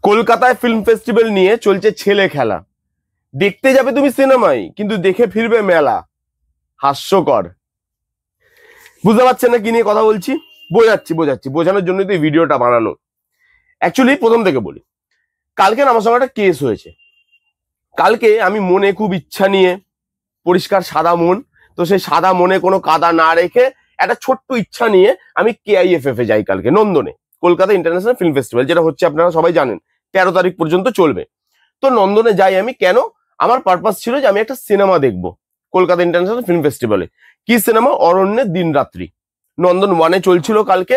কলকাতায় film festival নিয়ে চলছে ছেলে খেলা। দেখতে যাবে তুমি সিনেমায়, কিন্তু দেখে ফিরবে মেলা। হাস্যকর। বুঝতে পারছেন না কি নিয়ে কথা বলছি? বোঝাচ্ছি বোঝানোর জন্যই তো এই ভিডিওটা বানানো। অ্যাকচুয়ালি প্রথম থেকে বলি, কালকে না আমার সঙ্গে একটা কেস হয়েছে। কালকে আমি মনে খুব ইচ্ছা নিয়ে, পরিষ্কার সাদা মন, তো সেই সাদা মনে কোনো কাদা না রেখে একটা ছোট্ট ইচ্ছা নিয়ে আমি KIFF এ যাই কালকে, নন্দনে। কলকাতা ইন্টারন্যাশনাল ফিল্ম ফেস্টিভ্যাল, যেটা হচ্ছে আপনারা সবাই জানেন 13 তারিখ পর্যন্ত চলবে। তো নন্দনে যাই আমি। কেন? আমার পারপাস ছিল যে আমি একটা সিনেমা দেখবো কলকাতা ইন্টারন্যাশনাল ফিল্ম ফেস্টিভ্যালে। কি সিনেমা? অরণ্যের দিন রাত্রি। নন্দন 1-এ চলছিল কালকে।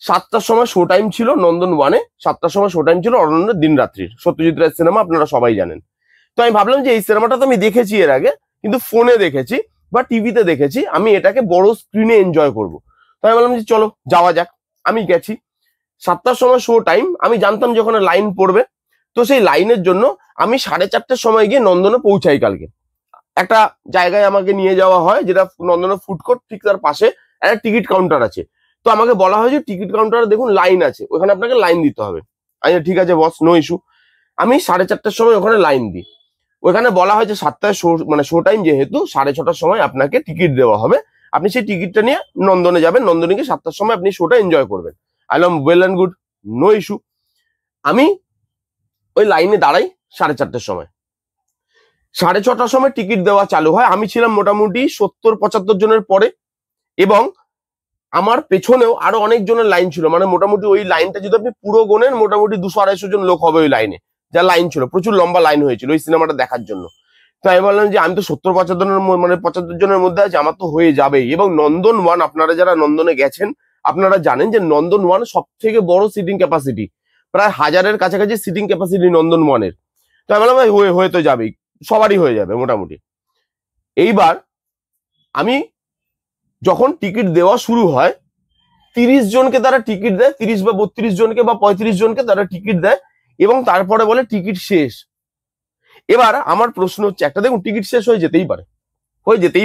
7টার সময় শো টাইম ছিল নন্দন 1-এ, 7টার সময় শো টাইম ছিল অরণ্যের দিন রাত্রির। সত্যজিৎ রায়ের সিনেমা, আপনারা সবাই জানেন। তো আমি ভাবলাম যে এই সিনেমাটা তো আমি দেখেছি এর আগে, কিন্তু ফোনে দেখেছি বা টিভিতে দেখেছি, আমি এটাকে বড় স্ক্রিনে এনজয় করব। তো আমি বললাম যে চলো যাওয়া যাক। আমি গেছি। 7টার সময় শো টাইম। আমি জানতাম যে ওখানে লাইন পড়বে, তো সেই লাইনের জন্য আমি 4:30টার সময় গিয়ে নন্দনে পৌঁছাই। কালকে একটা জায়গায় আমাকে নিয়ে যাওয়া হয়, যেটা নন্দনের ফুড কোর্ট, ঠিক তার পাশে একটা টিকিট কাউন্টার আছে। তো আমাকে বলা হয় যে টিকিট কাউন্টারে দেখুন লাইন আছে, ওখানে আপনাকে লাইন দিতে হবে। আমি ঠিক আছে বস, নো ইস্যু। আমি 4:30টার সময় ওখানে লাইন দিই। ওখানে বলা হয় যে 7টায় শো, মানে শো টাইম যেহেতু, 6:30টার সময় আপনাকে টিকিট দেওয়া হবে। আপনি সেই টিকিটটা নিয়ে নন্দনে যাবেন, নন্দনে গিয়ে 7টার সময় আপনি শোটা এনজয় করবেন। আইলাম well and good, no issue. আমি ওই লাইনে দাঁড়াই 4:30টার সময়। 6:30টার সময় টিকিট দেওয়া চালু হয়। আমি ছিলাম মোটামুটি 70-75 জনের পরে, এবং আমার পেছনেও আরো অনেক জনের লাইন ছিল। মানে মোটামুটি ওই লাইনটা যদি আপনি পুরো গোনেন, মোটামুটি 200-250 জন লোক হবে ওই লাইনে। যা লাইন ছিল, প্রচুর লম্বা লাইন হয়েছিল ওই সিনেমাটা দেখার জন্য। তো আমি বললাম যে আমি তো 70-75 জনের মানে 75 জনের মধ্যে আছে, আমার তো হয়ে যাবেই। এবং নন্দন 1, আপনারা যারা নন্দনে গেছেন আপনারা জানেন যে নন্দন 1 সব থেকে বড় সিটিং ক্যাপাসিটি, প্রায় 1000-এর কাছাকাছি সিটিং ক্যাপাসিটি নন্দন 1-এর। তো আমি বললাম হয়ে তো যাবেই, সবারই হয়ে যাবে মোটামুটি। এইবার আমি যখন টিকিট দেওয়া শুরু হয়, 30 জনকে তারা টিকিট দেয়, 30 বা 32 জনকে বা 35 জনকে তারা টিকিট দেয়, এবং তারপরে বলে টিকিট শেষ। এবার আমার প্রশ্ন হচ্ছে একটা, দেখুন টিকিট শেষ হয়ে যেতেই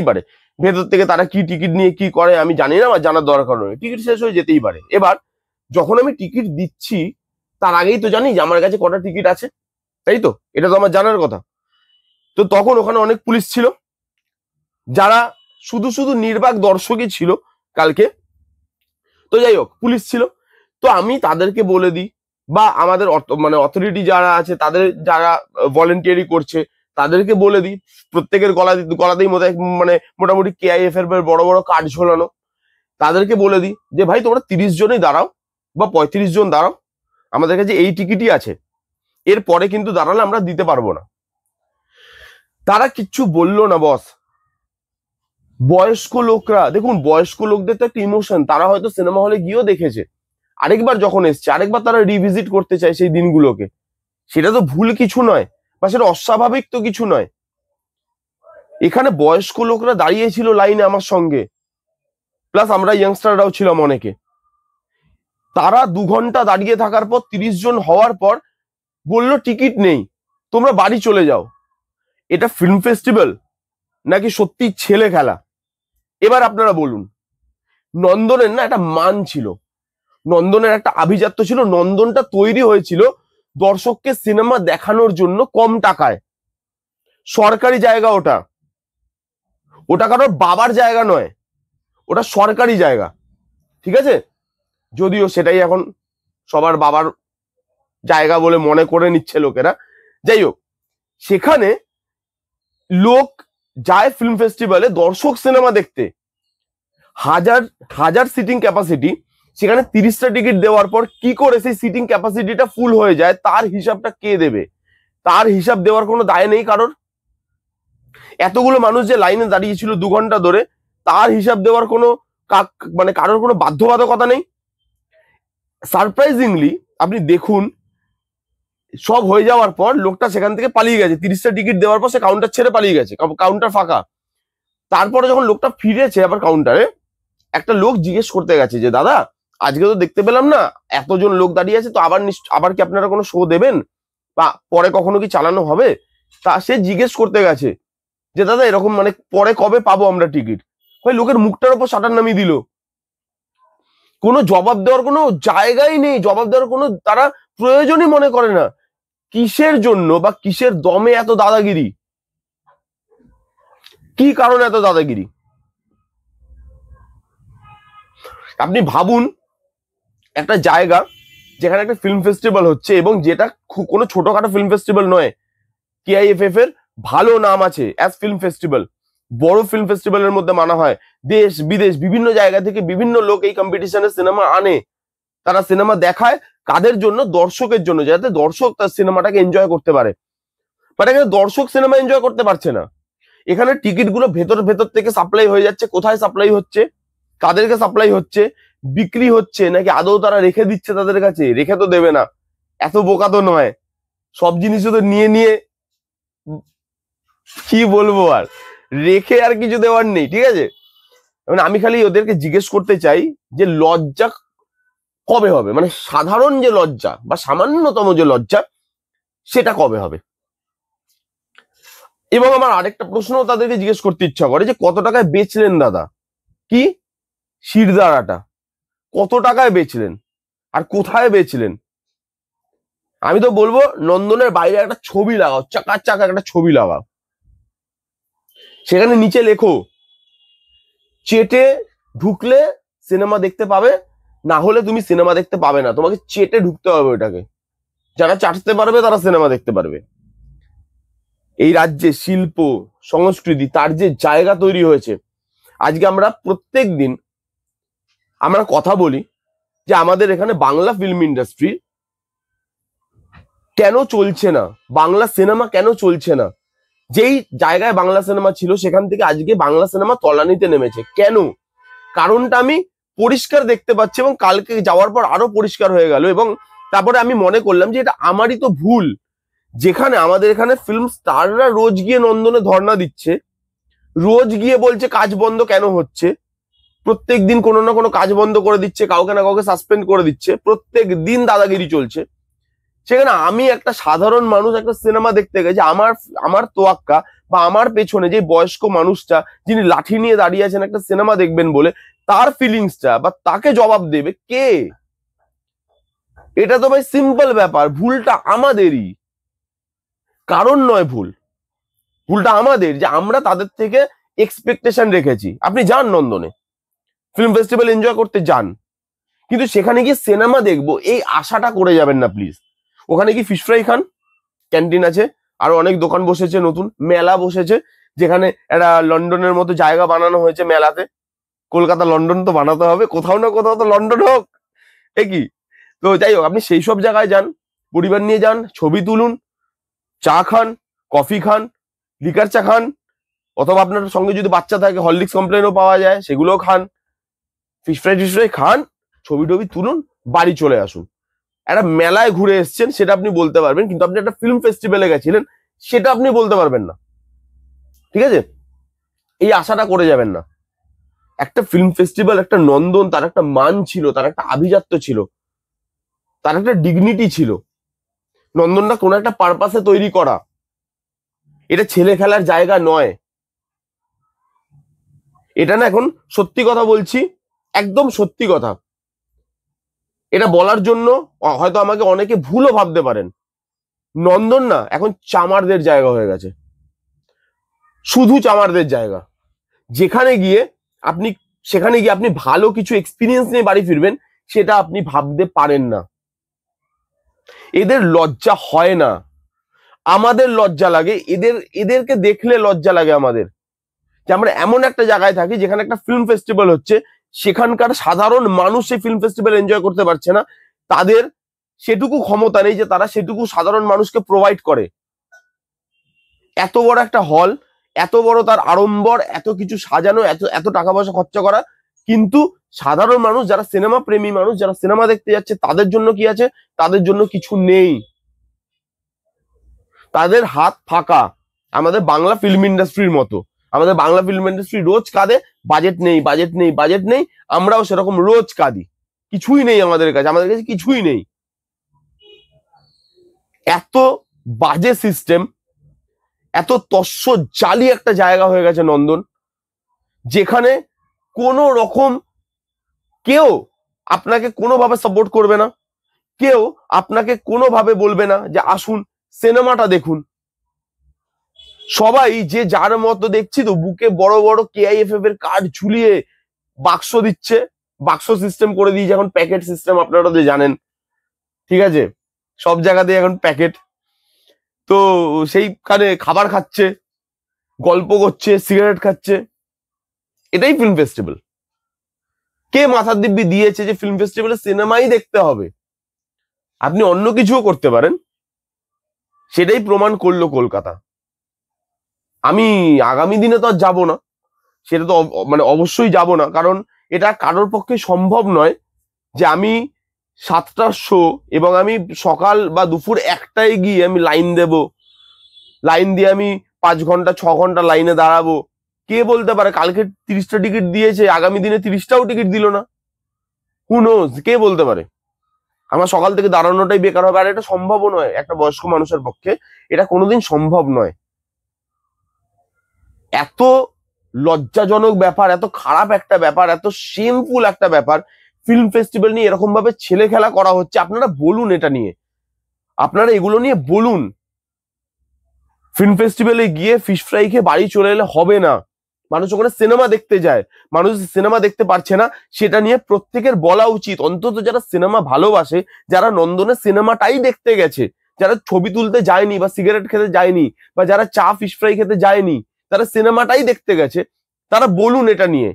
পারে। ভেতর থেকে তারা কি টিকিট নিয়ে কি করে আমি জানি না, আমার জানার দরকার নেই। টিকিট শেষ হয়ে যেতেই পারে। এবার যখন আমি টিকিট দিচ্ছি, তার আগেই তো জানি যে আমার কাছে কটা টিকিট আছে, তাই তো? এটা তো আমার জানার কথা। তো তখন ওখানে অনেক পুলিশ ছিল, যারা শুধু নির্বাক দর্শকই ছিল কালকে। তো যাই হোক, পুলিশ ছিল। তো আমি তাদেরকে বলে দিই, বা আমাদের মানে অথরিটি যারা আছে, তাদের যারা ভলেন্টিয়ারি করছে তাদেরকে বলে দিই, প্রত্যেকের গলাতেই মানে মোটামুটি KIFF এর বড় বড় কার্ড ঝোলানো। তাদেরকে বলে দিই যে ভাই তোমরা 30 জনই দাঁড়াও বা 35 জন দাঁড়াও, আমাদের কাছে এই টিকিটই আছে, এর পরে কিন্তু দাঁড়ালে আমরা দিতে পারবো না। তারা কিচ্ছু বললো না বস। বয়স্ক লোকরা, দেখুন বয়স্ক লোকদের তো একটা ইমোশন, তারা হয়তো সিনেমা হলে গিয়েও দেখেছে, আরেকবার যখন এসছে আরেকবার তারা রিভিজিট করতে চায় সেই দিনগুলোকে। সেটা তো ভুল কিছু নয়, বা সেটা অস্বাভাবিক তো কিছু নয়। এখানে বয়স্ক লোকরা দাঁড়িয়েছিল লাইনে আমার সঙ্গে, প্লাস আমরা ইয়াংস্টাররাও ছিলাম অনেকে। তারা 2 ঘন্টা দাঁড়িয়ে থাকার পর, 30 জন হওয়ার পর বললো টিকিট নেই, তোমরা বাড়ি চলে যাও। এটা ফিল্ম ফেস্টিভ্যাল নাকি সত্যি ছেলে খেলা? এবার আপনারা বলুন। নন্দনের না একটা মান ছিল, নন্দনের একটা আভিজাত্য ছিল। নন্দনটা তৈরি হয়েছিল দর্শককে সিনেমা দেখানোর জন্য কম টাকায়। সরকারি জায়গা ওটা কারোর বাবার জায়গা নয়, ওটা সরকারি জায়গা, ঠিক আছে? যদিও সেটাই এখন সবার বাবার জায়গা বলে মনে করে নিচ্ছে লোকেরা। যাই হোক, সেখানে লোক যায় ফিল্ম ফেস্টিভ্যালে দর্শক সিনেমা দেখতে। হাজার সিটিং ক্যাপাসিটি, সেখানে 30টা টিকিট দেওয়ার পর কি করে সেই সিটিং ক্যাপাসিটিটা ফুল হয়ে যায়, তার হিসাবটা কে দেবে? তার হিসাব দেওয়ার কোনো দায় নেই কারোর। এতগুলো মানুষ যে লাইনে দাঁড়িয়েছিল 2 ঘন্টা ধরে, তার হিসাব দেওয়ার কোনো মানে কারোর কোনো বাধ্যবাধকতা নেই। সারপ্রাইজিংলি আপনি দেখুন, সব হয়ে যাওয়ার পর লোকটা সেখান থেকে পালিয়ে গেছে। 30টা টিকিট দেওয়ার পর সে কাউন্টার ছেড়ে পালিয়ে গেছে, কাউন্টার ফাঁকা। তারপরে যখন লোকটা ফিরেছে আবার কাউন্টারে, একটা লোক জিজ্ঞেস করতে গেছে যে দাদা, আজকে তো দেখতে পেলাম না, এতজন লোক দাঁড়িয়ে আছে, তো আবার কি আপনারা কোনো শো দেবেন, বা পরে কখনো কি চালানো হবে? তা সে জিজ্ঞেস করতে গেছে যে দাদা এরকম মানে পরে কবে পাবো আমরা টিকিট? ভাই লোকের মুখটার উপর শাটার নামিয়ে দিল। কোনো জবাব দেওয়ার কোনো জায়গাই নেই, জবাব দেওয়ার কোনো, তারা প্রয়োজনই মনে করে না। কিসের জন্য বা কিসের দমে এত দাদাগিরি? কি কারণে এত দাদাগিরি? আপনি ভাবুন, একটা জায়গা যেখানে একটা ফিল্ম ফেস্টিভ্যাল হচ্ছে, এবং যেটা কোনো ছোটখাটো ফিল্ম ফেস্টিভ্যাল নয়, KIFF এর ভালো নাম আছে অ্যাজ ফিল্ম ফেস্টিভ্যাল, বড় ফিল্ম ফেস্টিভ্যালের মধ্যে মানা হয়। দেশ বিদেশ বিভিন্ন জায়গা থেকে বিভিন্ন লোক এই কম্পিটিশনে সিনেমা আনে, তারা সিনেমা দেখায়। কাদের জন্য? দর্শকের জন্য, যাতে দর্শক তার সিনেমাটাকে এনজয় করতে পারে। বাট এখানে দর্শক সিনেমা এনজয় করতে পারছে না। এখানে টিকিট গুলো ভেতর ভেতর থেকে সাপ্লাই হয়ে যাচ্ছে। কোথায় সাপ্লাই হচ্ছে, কাদেরকে সাপ্লাই হচ্ছে, বিক্রি হচ্ছে নাকি আদৌ তারা রেখে দিচ্ছে তাদের কাছে? রেখে তো দেবে না, এত বোকা তো নয়। সব জিনিসও তো নিয়ে নিয়ে, কি বলবো আর, রেখে আর কিছু দেওয়ার নেই, ঠিক আছে? মানে আমি খালি ওদেরকে জিজ্ঞেস করতে চাই যে লজ্জা কবে হবে, মানে সাধারণ যে লজ্জা বা সামান্যতম যে লজ্জা, সেটা কবে হবে? এবং আমার আরেকটা প্রশ্ন তাদেরকে জিজ্ঞেস করতে ইচ্ছা করে যে কত টাকায় বেচলেন দাদা? কি শিরদাঁড়াটা কত টাকায় বেচলেন আর কোথায় বেচলেন? আমি তো বলবো নন্দনের বাইরে একটা ছবি লাগাও, চাকা চাকা একটা ছবি লাগাও, সেখানে নিচে লেখো চেটে ঢুকলে সিনেমা দেখতে পাবে, না হলে তুমি সিনেমা দেখতে পাবে না। তোমাকে চেটে ঢুকতে হবে ওটাকে। যারা চাটতে পারবে তারা সিনেমা দেখতে পারবে। এই রাজ্যে শিল্প সংস্কৃতি তার যে জায়গা তৈরি হয়েছে, আজকে আমরা প্রত্যেক দিন আমরা কথা বলি যে আমাদের এখানে বাংলা ফিল্ম ইন্ডাস্ট্রি কেন চলছে না, বাংলা সিনেমা কেন চলছে না। যেই জায়গায় বাংলা সিনেমা ছিল সেখান থেকে আজকে বাংলা সিনেমা তলানিতে নেমেছে। কেন? কারণটা আমি পরিষ্কার দেখতে পাচ্ছি, এবং কালকে যাওয়ার পর আরো পরিষ্কার হয়ে গেল। এবং তারপরে আমি মনে করলাম যে এটা আমারই তো ভুল। যেখানে আমাদের এখানে ফিল্ম স্টাররা রোজ গিয়ে নন্দনে ধর্ণা দিচ্ছে, রোজ গিয়ে বলছে কাজ বন্ধ কেন হচ্ছে, প্রত্যেক দিন কোনো না কোনো কাজ বন্ধ করে দিচ্ছে, কাউকে না কাউকে সাসপেন্ড করে দিচ্ছে, প্রত্যেক দিন দাদাগিরি চলছে। সেখানে আমি একটা সাধারণ মানুষ একটা সিনেমা দেখতে গেছি, আমার আমার তোয়াক্কা বা আমার পেছনে যে বয়স্ক মানুষটা যিনি লাঠি নিয়ে দাঁড়িয়ে আছেন একটা সিনেমা দেখবেন বলে, তার ফিলিংসটা বা তাকে জবাব দেবে কে? এটা তো ভাই সিম্পল ব্যাপার। ভুলটা আমাদেরই, কারণ নয় ভুল, ভুলটা আমাদের যে আমরা তাদের থেকে এক্সপেকটেশন রেখেছি। আপনি যান নন্দনে, ফিল্ম ফেস্টিভ্যাল এনজয় করতে যান, কিন্তু সেখানে গিয়ে সিনেমা দেখবো এই আশাটা করে যাবেন না প্লিজ। ওখানে কি ফিশ ফ্রাই খান, ক্যান্টিন আছে, আরো অনেক দোকান বসেছে, নতুন মেলা বসেছে, যেখানে একটা লন্ডনের মতো জায়গা বানানো হয়েছে মেলাতে। কলকাতা লন্ডন তো বানাতে হবে, কোথাও না কোথাও তো লন্ডন হোক, এ কি? তো যাই হোক, আপনি সেই সব জায়গায় যান, পরিবার নিয়ে যান, ছবি তুলুন, চা খান, কফি খান, লিকার চা খান, অথবা আপনার সঙ্গে যদি বাচ্চা থাকে হরলিক্স কমপ্লেনও পাওয়া যায়, সেগুলোও খান, ফিশ ফ্রাই খান, ছবি টবি তুলুন, বাড়ি চলে আসুন। একটা মেলায় ঘুরে এসছেন সেটা আপনি বলতে পারবেন, কিন্তু আপনি একটা ফিল্ম ফেস্টিভ্যালে গেছিলেন সেটা আপনি বলতে পারবেন না, ঠিক আছে? এই আশাটা করে যাবেন না। একটা ফিল্ম ফেস্টিভ্যাল, একটা নন্দন, তার একটা মান ছিল, তার একটা আভিজাত্য ছিল, তার একটা ডিগনিটি ছিল। নন্দনটা কোনো একটা পারপাসে তৈরি করা, এটা ছেলে খেলার জায়গা নয়। এটা না, এখন সত্যি কথা বলছি, একদম সত্যি কথা, এটা বলার জন্য হয়তো আমাকে অনেকে ভুলও ভাবতে পারেন। নন্দন না এখন চামারদের জায়গা হয়ে গেছে, শুধু চামারদের জায়গা। যেখানে গিয়ে আপনি সেখানে গিয়ে আপনি ভালো কিছু এক্সপিরিয়েন্স নিয়ে বাড়ি ফিরবেন, সেটা আপনি ভাবতে পারেন না। এদের লজ্জা হয় না, আমাদের লজ্জা লাগে। এদেরকে দেখলে লজ্জা লাগে আমাদের, যে আমরা এমন একটা জায়গায় থাকি যেখানে একটা ফিল্ম ফেস্টিভ্যাল হচ্ছে, সেখানকার সাধারণ মানুষ সেই ফিল্ম ফেস্টিভ্যাল এনজয় করতে পারছে না। তাদের সেটুকু ক্ষমতা নেই যে তারা সেটুকু সাধারণ মানুষকে প্রোভাইড করে। এত বড় একটা হল, এত বড় তার আড়ম্বর, এত কিছু সাজানো, এত এত টাকা পয়সা খরচা করা, কিন্তু সাধারণ মানুষ, যারা সিনেমা প্রেমী মানুষ, যারা সিনেমা দেখতে যাচ্ছে, তাদের জন্য কি আছে? তাদের জন্য কিছু নেই, তাদের হাত ফাঁকা। আমাদের বাংলা ফিল্ম ইন্ডাস্ট্রির মতো, আমাদের বাংলা ফিল্ম ইন্ডাস্ট্রি রোজ কাঁদে, বাজেট নেই, বাজেট নেই, বাজেট নেই। আমরাও সেরকম রোজ কাঁদি, কিছুই নেই আমাদের কাছে, আমাদের কাছে কিছুই নেই। এত বাজে সিস্টেম, এত তস্য জালি একটা জায়গা হয়ে গেছে নন্দন, যেখানে কোনো রকম কেউ আপনাকে কোনোভাবে সাপোর্ট করবে না। কেউ আপনাকে কোনোভাবে বলবে না যে আসুন সিনেমাটা দেখুন। সবাই যে যার মতো, দেখছি তো বুকে বড় বড় KIFF এর কার্ড ঝুলিয়ে বাক্স দিচ্ছে, বাক্স সিস্টেম করে দিয়েছে এখন, প্যাকেট সিস্টেম আপনারা তো জানেন, ঠিক আছে, সব জায়গাতে এখন প্যাকেট। তো সেইখানে খাবার খাচ্ছে, গল্প করছে, সিগারেট খাচ্ছে, এটাই ফিল্ম ফেস্টিভ্যাল। কে মাথার দিব্যি দিয়েছে যে ফিল্ম ফেস্টিভ্যালে সিনেমাই দেখতে হবে? আপনি অন্য কিছুও করতে পারেন, সেটাই প্রমাণ করলো কলকাতা। আমি আগামী দিনে তো আর যাবো না, সেটা তো মানে অবশ্যই যাব না, কারণ এটা কারোর পক্ষে সম্ভব নয় যে আমি 7টার শো এবং আমি সকাল বা দুপুর 1টায় গিয়ে আমি লাইন দেব, লাইন দিয়ে আমি 5 ঘন্টা 6 ঘন্টা লাইনে দাঁড়াবো। কে বলতে পারে কালকে 30টা টিকিট দিয়েছে, আগামী দিনে 30টাও টিকিট দিল না? হু নোজ, কে বলতে পারে? আমার সকাল থেকে দাঁড়ানোটাই বেকার হবে, আর এটা সম্ভবও নয় একটা বয়স্ক মানুষের পক্ষে, এটা কোনোদিন সম্ভব নয়। এত লজ্জাজনক ব্যাপার, এত খারাপ একটা ব্যাপার, এত শেমফুল একটা ব্যাপার, ফিল্ম ফেস্টিভ্যাল নিয়ে এরকম ভাবে ছেলে খেলা করা হচ্ছে। আপনারা বলুন, এটা নিয়ে আপনারা এগুলো নিয়ে বলুন। ফিল্ম ফেস্টিভ্যালে গিয়ে ফিশ ফ্রাই খেয়ে বাড়ি চলে এলে হবে না। মানুষ ওখানে সিনেমা দেখতে যায়, মানুষ সিনেমা দেখতে পারছে না, সেটা নিয়ে প্রত্যেকের বলা উচিত। অন্তত যারা সিনেমা ভালোবাসে, যারা নন্দনে সিনেমাটাই দেখতে গেছে, যারা ছবি তুলতে যায়নি বা সিগারেট খেতে যায়নি বা যারা চা ফিশ ফ্রাই খেতে যায়নি, তারা সিনেমাটাই দেখতে গেছে, তারা বলুন এটা নিয়ে।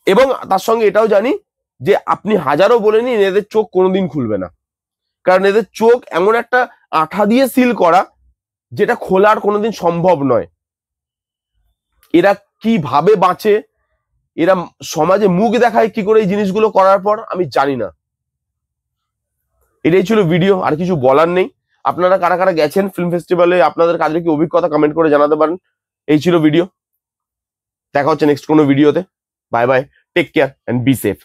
এবং তার সঙ্গে এটাও জানি যে আপনি হাজারও বলে নিন, এদের চোখ কোনোদিন খুলবে না, কারণ এদের চোখ এমন একটা আঠা দিয়ে সিল করা, যেটা খোলার কোনোদিন সম্ভব নয়। এরা কিভাবে বাঁচে, এরা সমাজে মুখ দেখায় কি করে এই জিনিসগুলো করার পর, আমি জানি না। এটাই ছিল ভিডিও, আর কিছু বলার নেই। আপনারা কারা কারা গেছেন ফিল্ম ফেস্টিভ্যালে, আপনাদের কাজের কি অভিজ্ঞতা কমেন্ট করে জানাতে পারেন। এই ছিল ভিডিও, দেখা হচ্ছে নেক্সট কোনো ভিডিওতে। Bye bye, take care and be safe.